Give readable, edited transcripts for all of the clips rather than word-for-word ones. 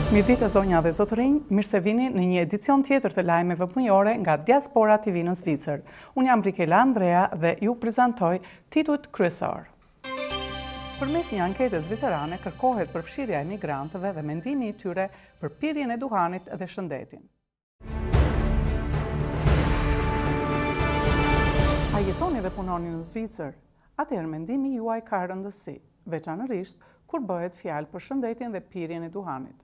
Mirëditë zonja dhe zotërinj, mirë se vini në një edicion tjetër të lajmeve punëjore nga Diaspora TV në Zvicër. Unë jam Brikela Andrea dhe ju prezantoj titujt kryesor. Përmes një ankete zvicerane kërkohet përfshirja e migrantëve dhe mendimi i tyre për pirjen e duhanit dhe shëndetin. A jetoni dhe punoni në Zvicër? Atëherë mendimi juaj ka rëndësi, veçanërisht kur bëhet fjalë për shëndetin dhe pirjen e duhanit.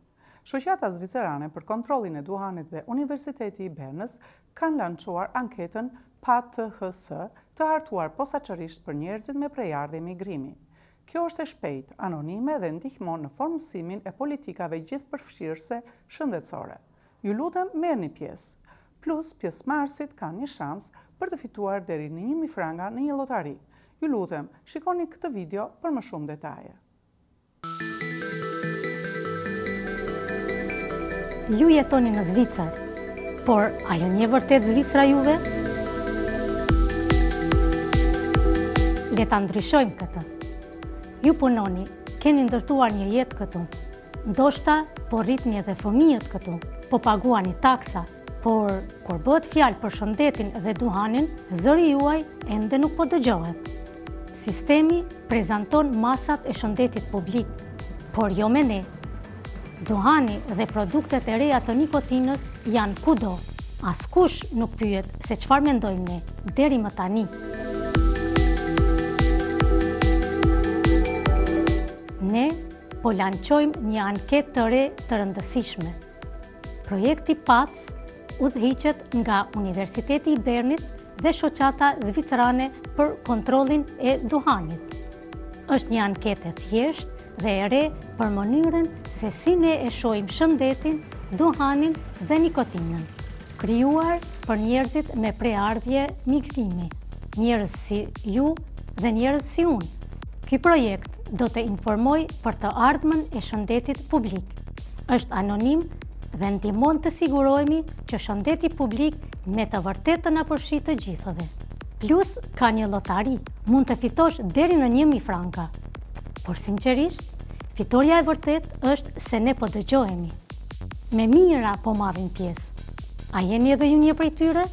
Shoqata zvicerane për kontrollin e duhanit dhe Universiteti i Bernës kanë lançuar anketën PATHS të hartuar posaçërisht për njerëzit me prejardhje migrimi. Kjo është e shpejtë, anonime dhe ndihmon në formësimin e politikave gjithëpërfshirëse shëndetësore. Ju lutem merrni pjesë. Plus, pjesëmarrësit kanë një shans për të fituar deri në 1000 franga në një llotari. Ju lutem, shikoni këtë video për më shumë detaje. Ju jetoni në Zvicër, por a jo një vërtet Zvicra juve? Le ta ndryshojmë këtë. Ju punoni, keni ndërtuar një jetë këtu. Ndoshta po rritni edhe fëmijët këtu, po paguani taksa, por kur bëhet fjalë për shëndetin dhe duhanin, zëri juaj ende nuk po dëgjohet. Sistemi prezanton masat e shëndetit publik, por jo me ne. Duhani dhe produktet e reja të nikotinës janë kudo. Askush nuk pyet se çfarë mendojmë ne deri më tani. Ne po lançojmë një anketë të re të rëndësishme. Projekti PATHS udhëhiqet nga Universiteti i Bernit dhe shoqata zvicerane për kontrollin e duhanit. Është një anketë e thjeshtë dhe e re për mënyrën se si ne e shohim shëndetin, duhanin dhe nikotinën. Krijuar për njerëzit me preardhje migrimi, njerëz si ju dhe njerëz si unë. Ky projekt do të informoj për të ardhmen e shëndetit publik. Është anonim dhe ndihmon të sigurohemi që shëndeti publik me të vërtetë na përfshi të gjithëve. Plus ka një llotari, mund të fitosh deri në 1000 franka. Por sinqerisht, fitoria e vërtet është se ne po dëgjohemi. Me mira po marrin pjesë. A jeni edhe ju një prej tyre?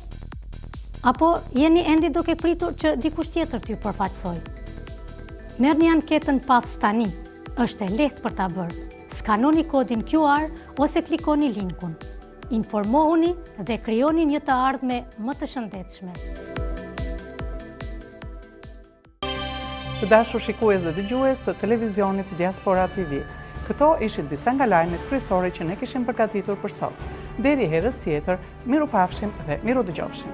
Apo jeni ende duke pritur që dikush tjetër t'ju përfaqësoj? Merrni anketën PATHS tani. Është e lehtë për ta bërë. Skanoni kodin QR ose klikoni linkun. Informohuni dhe krijoni një të ardhme më të shëndetshme. Të dashur shikues dhe dëgjues të televizionit Diaspora TV. Këto ishin disa nga lajmet kryesore që ne kishim përgatitur për sot. Deri herës tjetër, miru pafshim dhe miru dëgjofshim.